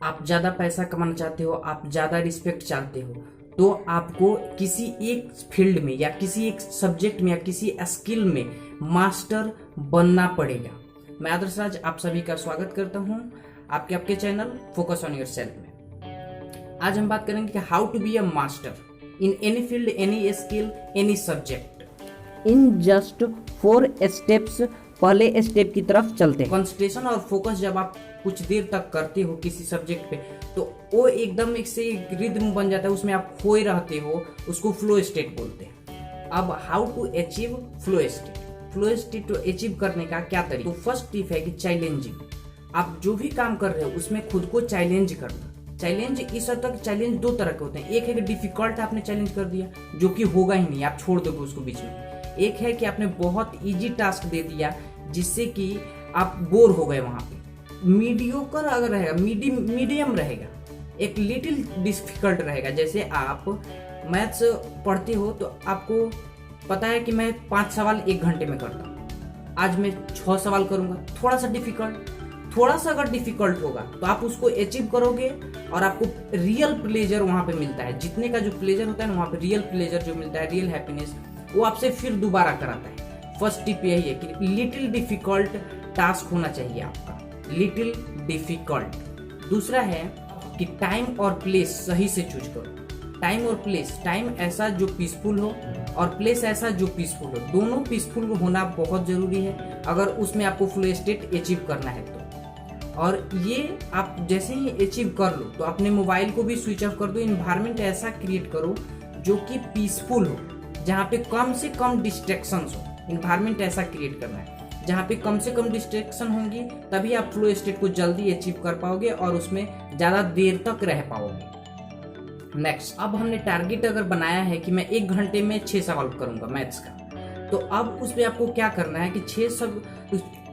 आप ज़्यादा पैसा कमाना चाहते हो, आप ज़्यादा रिस्पेक्ट चाहते हो, तो आपको किसी एक फील्ड में या किसी एक सब्जेक्ट में या किसी स्किल में मास्टर बनना पड़ेगा। मैं आदर्श राज आप सभी का स्वागत करता हूं आपके चैनल फोकस ऑन योरसेल्फ में। आज हम बात करेंगे कि how to be a master in any field, any skill, any subject in just 4 steps. पहले स्टेप की तरफ चलते हैं। कंसंट्रेशन और फोकस जब आप कुछ देर तक करते हो किसी सब्जेक्ट पे, तो वो एकदम एक से एक रिदम बन जाता है, उसमें आप खोए रहते हो, उसको फ्लो स्टेट बोलते हैं। अब how to achieve flow state. Flow state को अचीव करने का क्या तरीका? तो फर्स्ट टिप है कि चैलेंजिंग। आप जो भी काम कर रहे हो उसमें खुद को चैलेंज करना। चैलेंज इस हद तक, चैलेंज दो तरह के होते हैं। एक है कि डिफिकल्ट आपने चैलेंज कर दिया जो कि होगा ही नहीं, आप छोड़ दोगे उसको बीच में। एक है कि आपने बहुत इजी टास्क दे दिया जिससे कि आप बोर हो गए वहां पे। मीडियोकर अगर रहेगा, मीडियम रहेगा, एक लिटिल डिफिकल्ट रहेगा। जैसे आप मैथ्स पढ़ते हो तो आपको पता है कि मैं 5 सवाल 1 घंटे में करता हूँ, आज मैं 6 सवाल करूंगा। थोड़ा सा अगर डिफिकल्ट होगा तो आप उसको अचीव करोगे और आपको रियल प्लेजर वहां पे मिलता है। जितने का जो प्लेजर होता है ना, वहां पे रियल प्लेजर जो मिलता है, रियल हैप्पीनेस, वो आपसे फिर दोबारा कराता है। फर्स्ट टिप यही है कि लिटिल डिफिकल्ट टास्क होना चाहिए आपका, लिटिल डिफिकल्ट। दूसरा है कि टाइम और प्लेस सही से चूज करो। टाइम और प्लेस, टाइम ऐसा जो पीसफुल हो और प्लेस ऐसा जो पीसफुल हो। दोनों पीसफुल होना बहुत जरूरी है अगर उसमें आपको फ्लो स्टेट अचीव करना है तो। और ये आप जैसे ही अचीव कर लो तो अपने मोबाइल को भी स्विच ऑफ कर दो। इन्वायरमेंट ऐसा क्रिएट करो जो कि पीसफुल हो, जहाँ पे कम से कम डिस्ट्रैक्शंस हो। इन्वायरमेंट ऐसा क्रिएट करना है जहाँ पे कम से कम डिस्ट्रैक्शन होंगी, तभी आप फ्लो स्टेट को जल्दी अचीव कर पाओगे और उसमें ज्यादा देर तक रह पाओगे। नेक्स्ट, अब हमने टारगेट अगर बनाया है कि मैं 1 घंटे में 6 सवाल करूंगा मैथ्स का, तो अब उसमें आपको क्या करना है कि 6 सब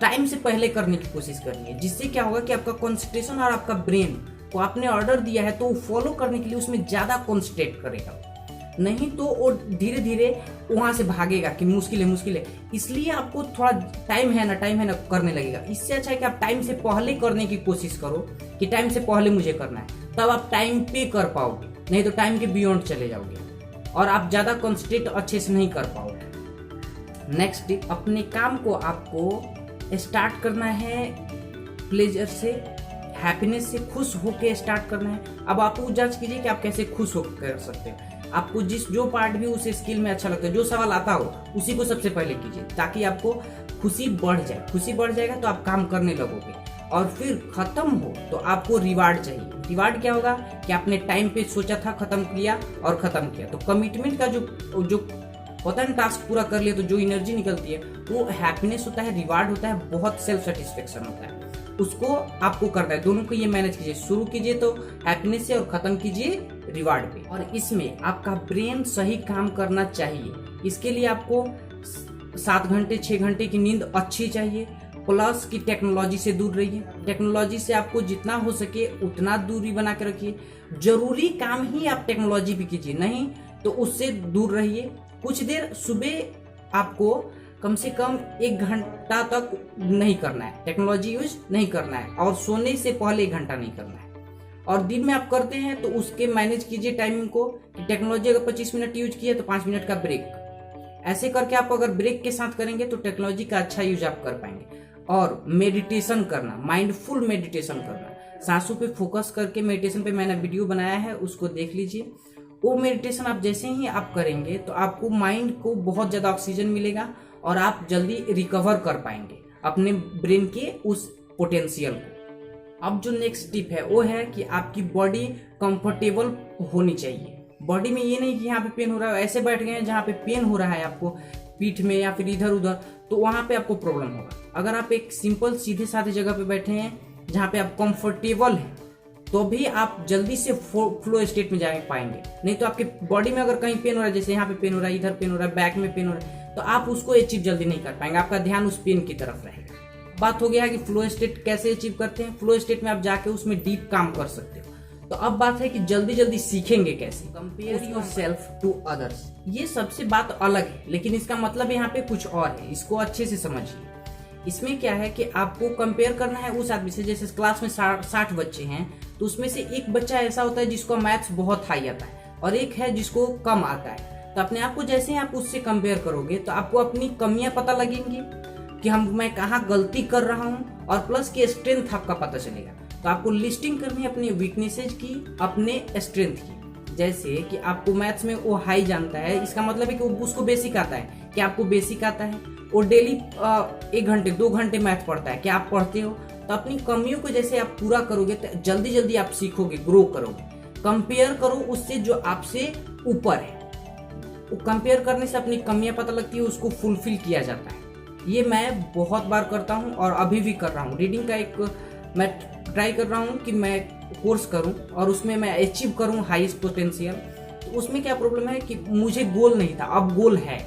टाइम से पहले करने की कोशिश करनी है। जिससे क्या होगा कि आपका कंसंट्रेशन और आपका ब्रेन को आपने ऑर्डर दिया है तो वो फॉलो करने के लिए उसमें ज्यादा कॉन्सेंट्रेट करेगा। नहीं तो वो धीरे धीरे वहां से भागेगा कि मुश्किल है। इसलिए आपको थोड़ा टाइम है ना करने लगेगा। इससे अच्छा है कि आप टाइम से पहले करने की कोशिश करो कि टाइम से पहले मुझे करना है, तब आप टाइम पे कर पाओगे। नहीं तो टाइम के बियॉन्ड चले जाओगे और आप ज्यादा कॉन्सेंट्रेट अच्छे से नहीं कर पाओगे। नेक्स्ट टिप, अपने काम को आपको स्टार्ट करना है प्लेजर से, हैप्पीनेस से, खुश होकर स्टार्ट करना है। अब आप जज कीजिए कि आप कैसे खुश होकर कर सकते हैं। आपको जो पार्ट भी उस स्किल में अच्छा लगता है, जो सवाल आता हो उसी को सबसे पहले कीजिए, ताकि आपको खुशी बढ़ जाए। खुशी बढ़ जाएगा तो आप काम करने लगोगे। और फिर खत्म हो तो आपको रिवार्ड चाहिए। रिवार्ड क्या होगा कि आपने टाइम पे सोचा था, खत्म किया और खत्म किया। तो कमिटमेंट का जो होता है ना, टास्क पूरा कर लिया तो जो एनर्जी निकलती है वो हैप्पीनेस होता है, रिवार्ड होता है, बहुत सेल्फ सेटिस्फेक्शन होता है। उसको आपको करना है। दोनों को ये मैनेज कीजिए, शुरू कीजिए तो हैप्पीनेस से और खत्म कीजिए रिवार्ड पे। और इसमें आपका ब्रेन सही काम करना चाहिए। इसके लिए आपको 7 घंटे 6 घंटे की नींद अच्छी चाहिए, प्लस की टेक्नोलॉजी से दूर रहिए। टेक्नोलॉजी से आपको जितना हो सके उतना दूरी बना के रखिए। जरूरी काम ही आप टेक्नोलॉजी पे कीजिए, नहीं तो उससे दूर रहिए। कुछ देर सुबह आपको कम से कम 1 घंटा तक नहीं करना है, टेक्नोलॉजी यूज नहीं करना है, और सोने से पहले 1 घंटा नहीं करना है। और दिन में आप करते हैं तो उसके मैनेज कीजिए टाइमिंग को कि टेक्नोलॉजी अगर 25 मिनट यूज किया तो 5 मिनट का ब्रेक। ऐसे करके आप अगर ब्रेक के साथ करेंगे तो टेक्नोलॉजी का अच्छा यूज आप कर पाएंगे। और मेडिटेशन करना, माइंडफुल मेडिटेशन करना, सांसों पे फोकस करके मेडिटेशन पे मैंने वीडियो बनाया है, उसको देख लीजिए। वो मेडिटेशन आप जैसे ही आप करेंगे तो आपको माइंड को बहुत ज्यादा ऑक्सीजन मिलेगा और आप जल्दी रिकवर कर पाएंगे अपने ब्रेन के उस पोटेंशियल को। अब जो नेक्स्ट टिप है वो है कि आपकी बॉडी कंफर्टेबल होनी चाहिए। बॉडी में ये नहीं कि यहाँ पे पेन हो रहा है, ऐसे बैठ गए हैं जहाँ पे पेन हो रहा है आपको पीठ में या फिर इधर उधर, तो वहां पे आपको प्रॉब्लम होगा। अगर आप एक सिंपल सीधे साधे जगह पे बैठे हैं जहाँ पे आप कंफर्टेबल हैं, तो भी आप जल्दी से फ्लो स्टेट में जा पाएंगे। नहीं तो आपके बॉडी में अगर कहीं पेन हो रहा है, जैसे यहाँ पे पेन हो रहा है, इधर पेन हो रहा है, बैक में पेन हो रहा है, तो आप उसको अचीव जल्दी नहीं कर पाएंगे। आपका ध्यान उस पेन की तरफ रहेगा। बात हो गया है कि फ्लो स्टेट कैसे अचीव करते हैं। फ्लो स्टेट में आप जाके उसमें डीप काम कर सकते हो। तो अब बात है कि जल्दी जल्दी सीखेंगे कैसे। Compare yourself to others, ये सबसे बात अलग है, लेकिन इसका मतलब यहाँ पे कुछ और है। इसको अच्छे से समझिए। इसमें क्या है कि आपको कंपेयर करना है उस आदमी से, जैसे क्लास में 60 बच्चे हैं तो उसमें से एक बच्चा ऐसा होता है जिसको मैथ्स बहुत हाई आता है और एक है जिसको कम आता है। तो अपने आप को जैसे ही आप उससे कंपेयर करोगे तो आपको अपनी कमियां पता लगेंगी कि मैं कहाँ गलती कर रहा हूँ, और प्लस की स्ट्रेंथ आपका पता चलेगा। तो आपको लिस्टिंग करनी है अपनी वीकनेसेज की, अपने स्ट्रेंथ की। जैसे कि आपको मैथ्स में वो हाई जानता है, इसका मतलब है कि उसको बेसिक आता है। क्या आपको बेसिक आता है? वो डेली 1 घंटे 2 घंटे मैथ पढ़ता है, क्या आप पढ़ते हो? तो अपनी कमियों को जैसे आप पूरा करोगे तो जल्दी जल्दी आप सीखोगे, ग्रो करोगे। कंपेयर करो उससे जो आपसे ऊपर है। कंपेयर करने से अपनी कमियां पता लगती है, उसको फुलफिल किया जाता है। ये मैं बहुत बार करता हूँ और अभी भी कर रहा हूँ। रीडिंग का एक मैं ट्राई कर रहा हूँ कि मैं कोर्स करूँ और उसमें मैं अचीव करूँ हाईएस्ट पोटेंशियल। तो उसमें क्या प्रॉब्लम है कि मुझे गोल नहीं था, अब गोल है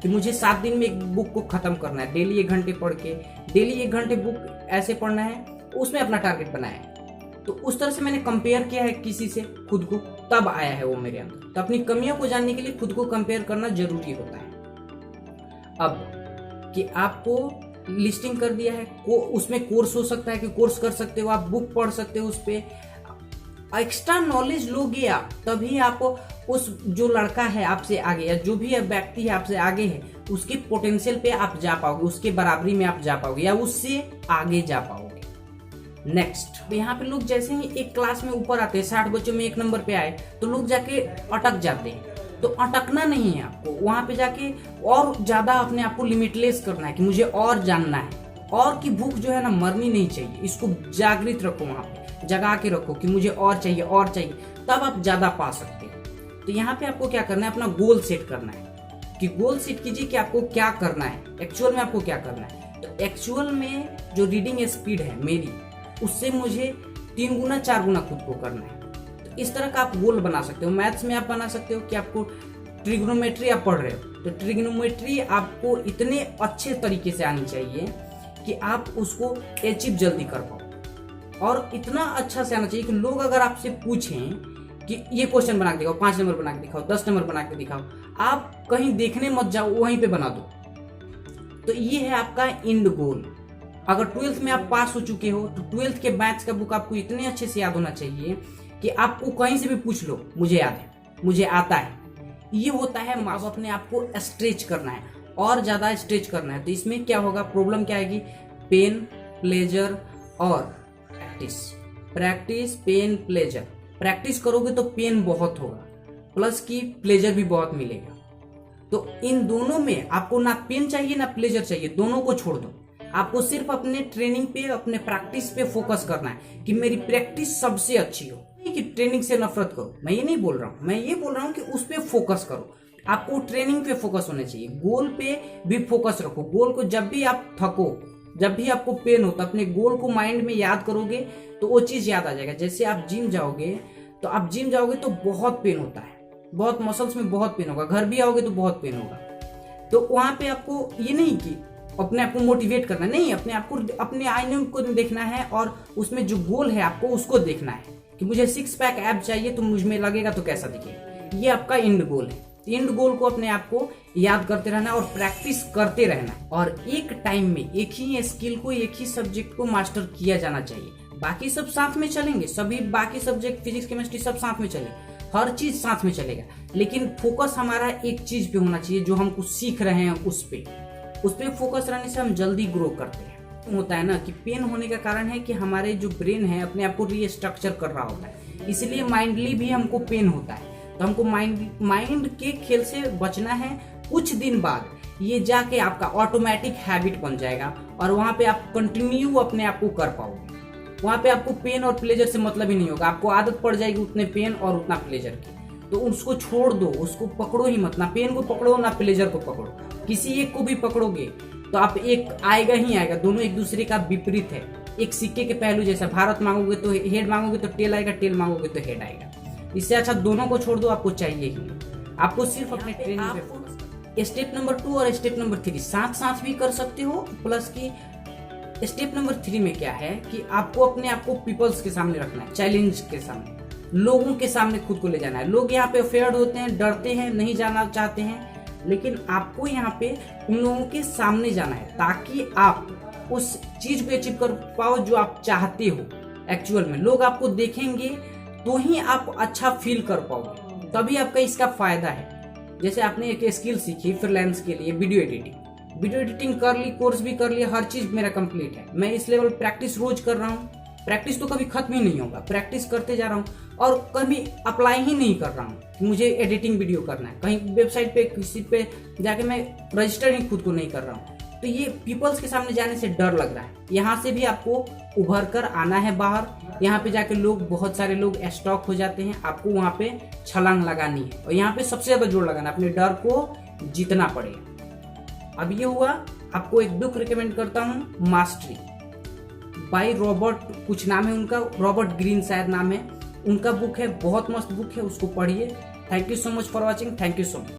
कि मुझे 7 दिन में एक बुक को खत्म करना है। डेली 1 घंटे पढ़ के, डेली 1 घंटे बुक ऐसे पढ़ना है, उसमें अपना टारगेट बनाया है। तो उस तरह से मैंने कंपेयर किया है किसी से खुद को, तब आया है वो मेरे अंदर। तो अपनी कमियों को जानने के लिए खुद को कंपेयर करना जरूरी होता है। अब कि आपको लिस्टिंग कर दिया है, उसमें कोर्स हो सकता है कि कोर्स कर सकते हो, आप बुक पढ़ सकते हो, उस पर एक्स्ट्रा नॉलेज लोगे आप, तभी आप उस जो लड़का है आपसे आगे या जो भी व्यक्ति है आपसे आगे है उसके पोटेंशियल पे आप जा पाओगे, उसके बराबरी में आप जा पाओगे या उससे आगे जा पाओगे। नेक्स्ट, यहाँ पे लोग जैसे ही एक क्लास में ऊपर आते हैं, 60 बच्चों में 1 नंबर पे आए तो लोग जाके अटक जाते हैं। तो अटकना नहीं है आपको, वहां पे जाके और ज्यादा अपने आप को लिमिटलेस करना है कि मुझे और जानना है। और की भूख जो है ना मरनी नहीं चाहिए, इसको जागृत रखो, वहां पे जगा के रखो कि मुझे और चाहिए और चाहिए, तब आप ज्यादा पा सकते हो। तो यहाँ पे आपको क्या करना है, अपना गोल सेट करना है कि गोल सेट कीजिए कि आपको क्या करना है, एक्चुअल में आपको क्या करना है। तो एक्चुअल में जो रीडिंग स्पीड है मेरी, उससे मुझे 3 गुना 4 गुना खुद को करना है। तो इस तरह का आप गोल बना सकते हो। मैथ्स में आप बना सकते हो कि आपको ट्रिग्नोमेट्री आप पढ़ रहे हो तो ट्रिग्नोमेट्री आपको इतने अच्छे तरीके से आनी चाहिए कि आप उसको अचीव जल्दी कर पाओ, और इतना अच्छा से आना चाहिए कि लोग अगर आपसे पूछें कि ये क्वेश्चन बना के दिखाओ, 5 नंबर बना के दिखाओ, 10 नंबर बना के दिखाओ, आप कहीं देखने मत जाओ, वहीं पे बना दो। तो ये है आपका एंड गोल। अगर 12th में आप पास हो चुके हो तो 12th के मैथ्स का बुक आपको इतने अच्छे से याद होना चाहिए कि आपको कहीं से भी पूछ लो, मुझे याद है, मुझे आता है। ये होता है, अब अपने आप को स्ट्रेच करना है और ज्यादा स्ट्रेच करना है। तो इसमें क्या होगा, प्रॉब्लम क्या आएगी, पेन, प्लेजर और practice. Practice, pain, pleasure. Practice करोगे तो पेन बहुत होगा, प्लस की प्लेजर भी बहुत मिलेगा। तो इन दोनों में आपको ना पेन चाहिए ना प्लेजर चाहिए, दोनों को छोड़ दो। आपको सिर्फ अपने ट्रेनिंग पे, अपने प्रैक्टिस पे फोकस करना है कि मेरी प्रैक्टिस सबसे अच्छी हो। कि ट्रेनिंग से नफरत करो, मैं ये नहीं बोल रहा हूँ, मैं ये बोल रहा हूँ कि उस पे फोकस करो। आपको ट्रेनिंग पे फोकस होना चाहिए, गोल पे भी फोकस रखो। गोल को जब भी आप थको, जब भी आपको पेन हो, तो अपने गोल को माइंड में याद करोगे तो वो चीज याद आ जाएगा। जैसे आप जिम जाओगे तो बहुत पेन होता है, बहुत मसल्स में बहुत पेन होगा, घर भी आओगे तो बहुत पेन होगा। तो वहां पे आपको ये नहीं कि अपने आप को मोटिवेट करना, नहीं, अपने आप को, अपने आईने को देखना है और उसमें जो गोल है आपको उसको देखना है कि मुझे 6 पैक ऐप चाहिए तो मुझ में लगेगा तो कैसा दिखेगा। ये आपका एंड गोल है। एंड गोल को अपने आप को याद करते रहना और प्रैक्टिस करते रहना, और एक टाइम में एक ही स्किल को, एक ही सब्जेक्ट को मास्टर किया जाना चाहिए। बाकी सब साथ में चलेंगे, सभी बाकी सब्जेक्ट फिजिक्स केमिस्ट्री सब साथ में चलेंगे, हर चीज साथ में चलेगा, लेकिन फोकस हमारा एक चीज पे होना चाहिए जो हम कुछ सीख रहे हैं उस पे फोकस रहने से हम जल्दी ग्रो करते हैं। होता है ना कि पेन होने का कारण है कि हमारे जो ब्रेन है अपने आप को रीस्ट्रक्चर कर रहा होता है, इसलिए माइंडली भी हमको पेन होता है। तो हमको माइंड के खेल से बचना है। कुछ दिन बाद ये जाके आपका ऑटोमेटिक हैबिट बन जाएगा और वहां पे आप कंटिन्यू अपने आप को कर पाओगे। वहां पे आपको पेन और प्लेजर से मतलब ही नहीं होगा, आपको आदत पड़ जाएगी उतने पेन और उतना प्लेजर की। तो उसको छोड़ दो, उसको पकड़ो ही मत, ना पेन को पकड़ो ना प्लेजर को पकड़ो। किसी एक को भी पकड़ोगे तो आप एक आएगा ही आएगा, दोनों एक दूसरे का विपरीत है, एक सिक्के के पहलू जैसा। भारत मांगोगे तो हेड, मांगोगे तो टेल आएगा, टेल मांगोगे तो हेड आएगा। इससे अच्छा दोनों को छोड़ दो, आपको चाहिए ही नहीं। आपको सिर्फ अपने ट्रेनिंग पे फोकस। स्टेप नंबर 2 और स्टेप नंबर 3 साथ साथ भी कर सकते हो। प्लस की स्टेप नंबर 3 में क्या है कि आपको अपने आप को पीपल्स के सामने रखना है, चैलेंज के सामने, लोगों के सामने खुद को ले जाना है। लोग यहाँ पे अफेयर्ड होते हैं, डरते हैं, नहीं जाना चाहते हैं, लेकिन आपको यहाँ पे उन लोगों के सामने जाना है ताकि आप उस चीज को अचीव कर पाओ जो आप चाहते हो। एक्चुअल में लोग आपको देखेंगे तो ही आप अच्छा फील कर पाओगे, तभी आपका इसका फायदा है। जैसे आपने एक स्किल सीखी फ्रीलांस के लिए, वीडियो एडिटिंग कर ली, कोर्स भी कर लिया, हर चीज मेरा कंप्लीट है। मैं इस लेवल प्रैक्टिस रोज कर रहा हूँ, प्रैक्टिस तो कभी खत्म ही नहीं होगा, प्रैक्टिस करते जा रहा हूँ और कभी अप्लाई ही नहीं कर रहा हूँ कि मुझे एडिटिंग वीडियो करना है। कहीं वेबसाइट पे किसी पे जाके मैं रजिस्टर ही खुद को नहीं कर रहा हूँ। तो ये पीपल्स के सामने जाने से डर लग रहा है। यहाँ से भी आपको उभर कर आना है बाहर। यहाँ पे जाके बहुत सारे लोग स्टॉक हो जाते हैं, आपको वहाँ पे छलांग लगानी है और यहाँ पे सबसे ज्यादा जोर लगाना, अपने डर को जीतना पड़ेगा। अब ये हुआ, आपको एक बुक रिकमेंड करता हूँ, मास्टरी बाय रॉबर्ट कुछ नाम है उनका, रॉबर्ट ग्रीन शायद नाम है उनका बुक है, बहुत मस्त बुक है, उसको पढ़िए। Thank you so much for watching, thank you so much.